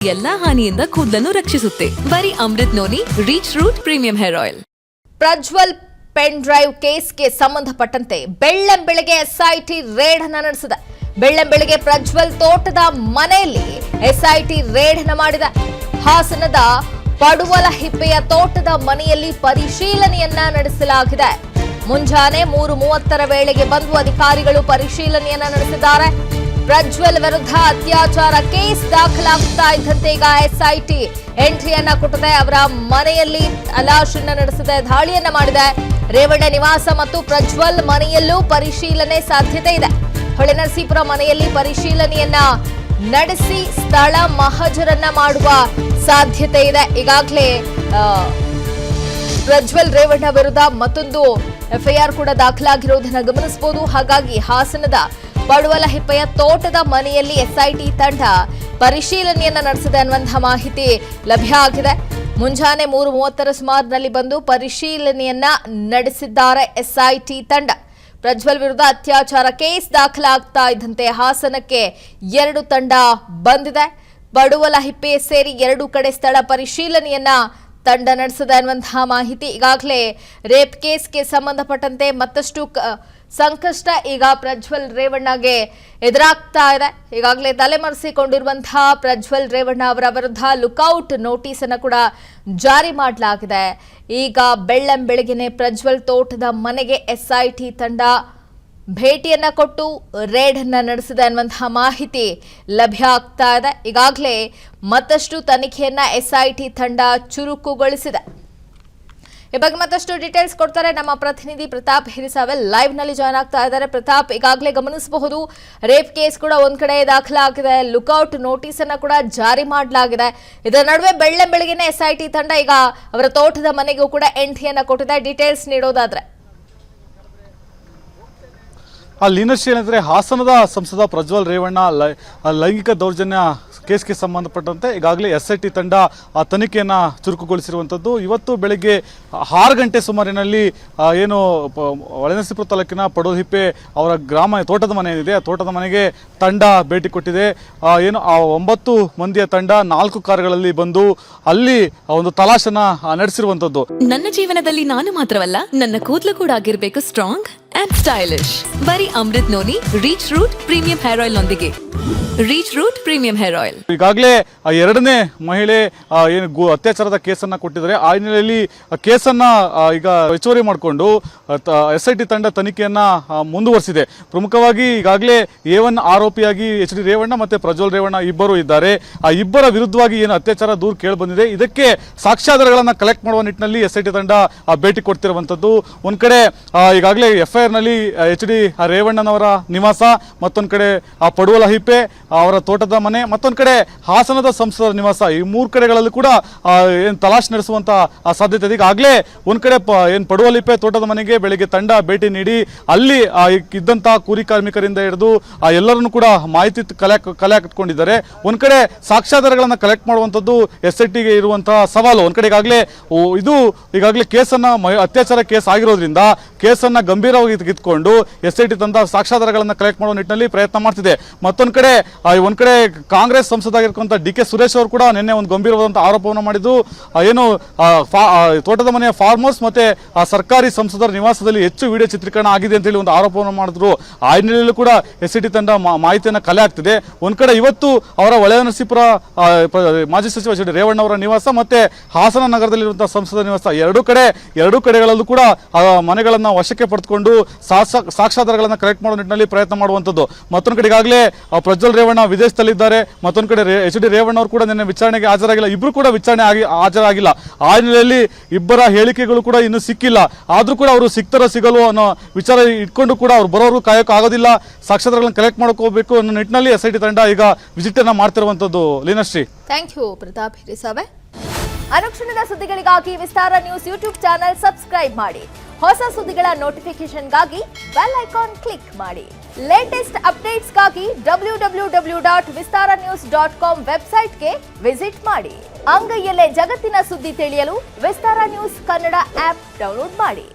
ಎಲ್ಲಾ ಹಾನಿಯಿಂದ ಕೂದಲನ್ನು ರಕ್ಷಿಸುತ್ತೆ. ಬರೀ Amrut noni reach root premium hair oil. Prajwal pen drive ಕೇಸ್ಗೆ ಸಂಬಂಧಪಟ್ಟಂತೆ ಬೆಳ್ಳಂಬೆಳಗ್ಗೆ ಎಸ್ಐಟಿ ರೇಡ್ ಅನ್ನು ನಡೆಸಿದೆ. ಬೆಳ್ಳಂಬೆಳಗ್ಗೆ ಪ್ರಜ್ವಲ್ ತೋಟದ ಮನೆಯಲ್ಲಿ ಎಸ್ಐಟಿ ರೇಡ್ ಅನ್ನು ಮಾಡಿದೆ. ಹಾಸನದ ಪಡುವಲಹಿಪ್ಪೆಯ ತೋಟದ ಮನೆಯಲ್ಲಿ ಪರಿಶೀಲನೆಯನ್ನ ನಡೆಸಲಾಗಿದೆ. ಮುಂಜಾನೆ 3:30 ವೇಳೆಗೆ ಬಂದು ಅಧಿಕಾರಿಗಳು ಪರಿಶೀಲನೆಯನ್ನ ನಡೆಸಿದ್ದಾರೆ. ಪ್ರಜ್ವಲ್ ವಿರುದ್ಧ ಅತ್ಯಾಚಾರ ಕೇಸ್ ದಾಖಲಾಗ್ತಾ ಇದ್ದಂತೆ ಈಗ ಎಸ್ಐಟಿ ಎಂಟ್ರಿಯನ್ನ ಕೊಟ್ಟಿದೆ. ಅವರ ಮನೆಯಲ್ಲಿ ತಲಾಶನ್ನ ನಡೆಸಿದೆ, ದಾಳಿಯನ್ನ ಮಾಡಿದೆ. ರೇವಣ್ಣ ನಿವಾಸ ಮತ್ತು ಪ್ರಜ್ವಲ್ ಮನೆಯಲ್ಲೂ ಪರಿಶೀಲನೆ ಸಾಧ್ಯತೆ ಇದೆ. ಹೊಳೆನರಸೀಪುರ ಮನೆಯಲ್ಲಿ ಪರಿಶೀಲನೆಯನ್ನ ನಡೆಸಿ ಸ್ಥಳ ಮಹಜರನ್ನ ಮಾಡುವ ಸಾಧ್ಯತೆ ಇದೆ. ಈಗಾಗಲೇ ಪ್ರಜ್ವಲ್ ರೇವಣ್ಣ ವಿರುದ್ಧ ಮತ್ತೊಂದು ಎಫ್ಐಆರ್ ಕೂಡ ದಾಖಲಾಗಿರುವುದನ್ನು ಗಮನಿಸಬಹುದು. ಹಾಗಾಗಿ ಹಾಸನದ ಪಡುವಲಹಿಪ್ಪೆಯ ತೋಟದ ಮನೆಯಲ್ಲಿ ಎಸ್ಐಟಿ ತಂಡ ಪರಿಶೀಲನೆಯನ್ನ ನಡೆಸಿದೆ ಅನ್ನುವಂತಹ ಮಾಹಿತಿ ಲಭ್ಯ ಆಗಿದೆ. ಮುಂಜಾನೆ 3:30 ಸುಮಾರಿನಲ್ಲಿ ಬಂದು ಪರಿಶೀಲನೆಯನ್ನ ನಡೆಸಿದ್ದಾರೆ ಎಸ್ಐಟಿ ತಂಡ. ಪ್ರಜ್ವಲ್ ವಿರುದ್ಧ ಅತ್ಯಾಚಾರ ಕೇಸ್ ದಾಖಲಾಗ್ತಾ ಇದ್ದಂತೆ ಹಾಸನಕ್ಕೆ 2 ತಂಡ ಬಂದಿದೆ. ಪಡುವಲಹಿಪ್ಪೆ ಸೇರಿ 2 ಕಡೆ ಸ್ಥಳ ಪರಿಶೀಲನೆಯನ್ನ ತಂಡ ನಡೆಸಿದೆ ಅನ್ನುವಂತಹ ಮಾಹಿತಿ. ಈಗಾಗಲೇ ರೇಪ್ ಕೇಸ್ಗೆ ಸಂಬಂಧಪಟ್ಟಂತೆ ಮತ್ತಷ್ಟು ಸಂಕಷ್ಟ ಈಗ ಪ್ರಜ್ವಲ್ ರೇವಣ್ಣಗೆ ಎದುರಾಗ್ತಾ ಇದೆ. ಈಗಾಗಲೇ ತಲೆಮರೆಸಿಕೊಂಡಿರುವಂತಹ ಪ್ರಜ್ವಲ್ ರೇವಣ್ಣ ಅವರ ವಿರುದ್ಧ ಲುಕ್ಔಟ್ ನೋಟಿಸ್ ಅನ್ನು ಕೂಡ ಜಾರಿ ಮಾಡಲಾಗಿದೆ. ಈಗ ಬೆಳ್ಳಂಬೆಳಗಿನೆ ಪ್ರಜ್ವಲ್ ತೋಟದ ಮನೆಗೆ ಎಸ್ಐಟಿ ತಂಡ ಭೇಟಿಯನ್ನ ಕೊಟ್ಟು ರೇಡ್ ಅನ್ನ ನಡೆಸಿದೆ ಅನ್ನುವಂತಹ ಮಾಹಿತಿ ಲಭ್ಯ ಆಗ್ತಾ ಇದೆ. ಈಗಾಗಲೇ ಮತ್ತಷ್ಟು ತನಿಖೆಯನ್ನ ಎಸ್ಐಟಿ ತಂಡ ಚುರುಕುಗೊಳಿಸಿದೆ. ಈ ಬಗ್ಗೆ ಮತ್ತಷ್ಟು ಡೀಟೇಲ್ಸ್ ಕೊಡ್ತಾರೆ ನಮ್ಮ ಪ್ರತಿನಿಧಿ ಪ್ರತಾಪ್ ಹಿರಿಸಾವೆಲ್ ಲೈವ್ ನಲ್ಲಿ ಜಾಯ್ನ್ ಆಗ್ತಾ ಇದ್ದಾರೆ. ಪ್ರತಾಪ್, ಈಗಾಗಲೇ ಗಮನಿಸಬಹುದು ರೇಪ್ ಕೇಸ್ ಕೂಡ ಒಂದ್ ಕಡೆ ದಾಖಲಾಗಿದೆ, ಲುಕ್ಔಟ್ ನೋಟಿಸ್ ಅನ್ನ ಕೂಡ ಜಾರಿ ಮಾಡಲಾಗಿದೆ. ಇದರ ನಡುವೆ ಬೆಳ್ಳಂಬೆಳಗಿನ ಎಸ್ಐಟಿ ತಂಡ ಈಗ ಅವರ ತೋಟದ ಮನೆಗೂ ಕೂಡ ಎಂಟ್ರಿಯನ್ನ ಕೊಟ್ಟಿದೆ. ಡೀಟೇಲ್ಸ್ ನೀಡೋದಾದ್ರೆ ಲೀನಶ್ರೀ ಏನಂದ್ರೆ ಹಾಸನದ ಸಂಸದ ಪ್ರಜ್ವಲ್ ರೇವಣ್ಣ ಲೈಂಗಿಕ ದೌರ್ಜನ್ಯ ಕೇಸ್ಗೆ ಸಂಬಂಧಪಟ್ಟಂತೆ ಈಗಾಗಲೇ ಎಸ್ಐಟಿ ತಂಡ ತನಿಖೆಯನ್ನು ಚುರುಕುಗೊಳಿಸಿರುವಂಥದ್ದು. ಇವತ್ತು ಬೆಳಗ್ಗೆ 6 ಗಂಟೆ ಸುಮಾರಿನಲ್ಲಿ ಏನು ಹೊಳೆನರಸೀಪುರ ತಾಲೂಕಿನ ಪಡುವಲಹಿಪ್ಪೆ ಅವರ ಗ್ರಾಮ ತೋಟದ ಮನೆ ಏನಿದೆ ಆ ತೋಟದ ಮನೆಗೆ ತಂಡ ಭೇಟಿ ಕೊಟ್ಟಿದೆ. ಏನು ಆ 9 ಮಂದಿಯ ತಂಡ 4 ಕಾರುಗಳಲ್ಲಿ ಬಂದು ಅಲ್ಲಿ ಒಂದು ತಲಾಶನ ನಡೆಸಿರುವಂಥದ್ದು. ನನ್ನ ಜೀವನದಲ್ಲಿ ನಾನು ಮಾತ್ರವಲ್ಲ, ನನ್ನ ಕೂದಲು ಕೂಡ ಆಗಿರ್ಬೇಕು ಸ್ಟ್ರಾಂಗ್ ಅಂಡ್ ಸ್ಟೈಲಿಶ್. ಬರೀ Amrut noni reach root premium hair oil ನೊಂದಿಗೆ. Reach root premium hair oil. ಈಗಾಗಲೇ 2ನೇ ಮಹಿಳೆ ಏನು ಅತ್ಯಾಚಾರದ ಕೇಸನ್ನ ಕೊಟ್ಟಿದ್ದಾರೆ. ಆ ಹಿನ್ನೆಲೆಯಲ್ಲಿ ಕೇಸನ್ನ ಈಗ ಹೆಚ್ಚುವರಿ ಮಾಡಿಕೊಂಡು ಎಸ್ಐಟಿ ತಂಡ ತನಿಖೆಯನ್ನ ಮುಂದುವರಿಸಿದೆ. ಪ್ರಮುಖವಾಗಿ ಈಗಾಗಲೇ A1 ಆರೋಪಿಯಾಗಿ HD ರೇವಣ್ಣ ಮತ್ತೆ ಪ್ರಜ್ವಲ್ ರೇವಣ್ಣ ಇಬ್ಬರು ಇದ್ದಾರೆ. ಆ ಇಬ್ಬರ ವಿರುದ್ಧವಾಗಿ ಏನು ಅತ್ಯಾಚಾರ ದೂರು ಕೇಳಿ ಬಂದಿದೆ, ಇದಕ್ಕೆ ಸಾಕ್ಷ್ಯಾಧಾರಗಳನ್ನ ಕಲೆಕ್ಟ್ ಮಾಡುವ ನಿಟ್ಟಿನಲ್ಲಿ ಎಸ್ಐಟಿ ತಂಡ ಭೇಟಿ ಕೊಡ್ತಿರುವಂತದ್ದು. ಒಂದ್ ಕಡೆ ಈಗಾಗಲೇ FIR ನಲ್ಲಿ HD ರೇವಣ್ಣನವರ ನಿವಾಸ, ಮತ್ತೊಂದ್ ಕಡೆ ಪಡುವಲಹಿಪ್ಪೆ ಅವರ ತೋಟದ ಮನೆ, ಮತ್ತೊಂದ್ ಕಡೆ ಹಾಸನದ ಸಂಸದರ ನಿವಾಸ, ಈ 3 ಕಡೆಗಳಲ್ಲಿ ಕೂಡ ಏನ್ ತಲಾಶ್ ನಡೆಸುವಂತ ಸಾಧ್ಯತೆ ಇದೆ. ಈಗಾಗಲೇ ಒಂದ್ ಕಡೆ ಏನ್ ಪಡುವಲಹಿಪ್ಪೆ ತೋಟದ ಮನೆಗೆ ಬೆಳಿಗ್ಗೆ ತಂಡ ಭೇಟಿ ನೀಡಿ ಅಲ್ಲಿ ಇದ್ದಂತ ಕೂಲಿ ಕಾರ್ಮಿಕರಿಂದ ಹಿಡಿದು ಎಲ್ಲರನ್ನು ಕೂಡ ಮಾಹಿತಿ ಕಲೆ ಹಾಕಿಕೊಂಡಿದ್ದಾರೆ. ಒಂದ್ ಕಡೆ ಸಾಕ್ಷ್ಯಾಧಾರಗಳನ್ನ ಕಲೆಕ್ಟ್ ಮಾಡುವಂತದ್ದು SITಗೆ ಇರುವಂತಹ ಸವಾಲು. ಒಂದ್ ಕಡೆ ಈಗಾಗಲೇ ಕೇಸನ್ನ ಅತ್ಯಾಚಾರ ಕೇಸ್ ಆಗಿರೋದ್ರಿಂದ ಕೇಸನ್ನ ಗಂಭೀರವಾಗಿ ತೆಗೆದುಕೊಂಡು SIT ತಂದ ಸಾಕ್ಷ್ಯಾಧಾರಗಳನ್ನ ಕಲೆಕ್ಟ್ ಮಾಡುವ ನಿಟ್ಟಿನಲ್ಲಿ ಪ್ರಯತ್ನ ಮಾಡ್ತಿದೆ. ಮತ್ತೊಂದ್ ಕಡೆ ಕಾಂಗ್ರೆಸ್ ಸಂಸದಾಗಿರ್ತಕ್ಕಂಥ DK ಸುರೇಶ್ ಅವರು ಕೂಡ ನಿನ್ನೆ ಒಂದು ಗಂಭೀರವಾದಂತಹ ಆರೋಪವನ್ನು ಮಾಡಿದ್ದು, ಏನು ತೋಟದ ಮನೆಯ ಫಾರ್ಮ್ ಹೌಸ್ ಮತ್ತೆ ಸರ್ಕಾರಿ ಸಂಸದರ ನಿವಾಸದಲ್ಲಿ ಹೆಚ್ಚು ವಿಡಿಯೋ ಚಿತ್ರೀಕರಣ ಆಗಿದೆ ಅಂತ ಹೇಳಿ ಒಂದು ಆರೋಪವನ್ನು ಮಾಡಿದ್ರು. ಆ ಹಿನ್ನೆಲೆಯಲ್ಲೂ ಕೂಡ SIT ತಂಡ ಮಾಹಿತಿಯನ್ನು ಕಲೆ ಹಾಕ್ತಿದೆ. ಒಂದ್ ಕಡೆ ಇವತ್ತು ಅವರ ಹೊಳೆನರಸೀಪುರ ಮಾಜಿ ಸಚಿವ HD ರೇವಣ್ಣ ಅವರ ನಿವಾಸ ಮತ್ತೆ ಹಾಸನ ನಗರದಲ್ಲಿರುವಂತಹ ಸಂಸದರ ನಿವಾಸ ಎರಡು ಕಡೆಗಳಲ್ಲೂ ಕೂಡ ಮನೆಗಳನ್ನ ವಶಕ್ಕೆ ಪಡೆದುಕೊಂಡು ಸಾಕ್ಷ್ಯಾಧಾರಗಳನ್ನ ಕಲೆಕ್ಟ್ ಮಾಡುವ ನಿಟ್ಟಿನಲ್ಲಿ ಪ್ರಯತ್ನ ಮಾಡುವಂತದ್ದು. ಮತ್ತೊಂದು ಕಡೆ ಈಗಾಗಲೇ ಪ್ರಜ್ವಲ್ ರೇವಣ್ಣ ವಿದೇಶದಲ್ಲಿದ್ದಾರೆ. ಮತ್ತೊಂದು ಕಡೆ HD ರೇವಣ್ಣ ಅವರು ಕೂಡ ನಿನ್ನೆ ವಿಚಾರಣೆಗೆ ಹಾಜರಾಗಿಲ್ಲ. ಇಬ್ರು ಕೂಡ ವಿಚಾರಣೆ ಹಾಜರಾಗಿಲ್ಲ. ಆ ಹಿನ್ನೆಲೆಯಲ್ಲಿ ಇಬ್ಬರ ಹೇಳಿಕೆಗಳು ಕೂಡ ಇನ್ನೂ ಸಿಕ್ಕಿಲ್ಲ. ಆದ್ರೂ ಕೂಡ ಅವರು ಸಿಗಲು ಅನ್ನೋ ವಿಚಾರ ಇಟ್ಕೊಂಡು ಕೂಡ ಅವ್ರು ಬರೋರು ಕಾಯೋಕೆ ಆಗೋದಿಲ್ಲ, ಸಾಕ್ಷ್ಯಾಧಾರಗಳನ್ನು ಕಲೆಕ್ಟ್ ಮಾಡ್ಕೋಬೇಕು ಅನ್ನೋ ನಿಟ್ಟಿನಲ್ಲಿ SIT ತಂಡ ಈಗ ವಿಸಿಟ್ ಅನ್ನ ಮಾಡ್ತಿರುವಂತದ್ದು. Leenashree, thank you Pratap Hirisave. ಅನುಕ್ಷಣದ ಸುದ್ದಿಗಳಿಗಾಗಿ Vistara news YouTube channel subscribe ಮಾಡಿ. ಹೊಸ ಸುದ್ದಿಗಳ ನೋಟಿಫಿಕೇಶನ್ಗಾಗಿ ಬೆಲ್ ಐಕಾನ್ ಕ್ಲಿಕ್ ಮಾಡಿ. ಲೇಟೆಸ್ಟ್ ಅಪ್ಡೇಟ್ಸ್ಗಾಗಿ www.vistaranews.com ವೆಬ್ಸೈಟ್ಗೆ ವಿಸಿಟ್ ಮಾಡಿ. ಅಂಗೈಯಲ್ಲೇ ಜಗತ್ತಿನ ಸುದ್ದಿ ತಿಳಿಯಲು Vistara news Kannada app download ಮಾಡಿ.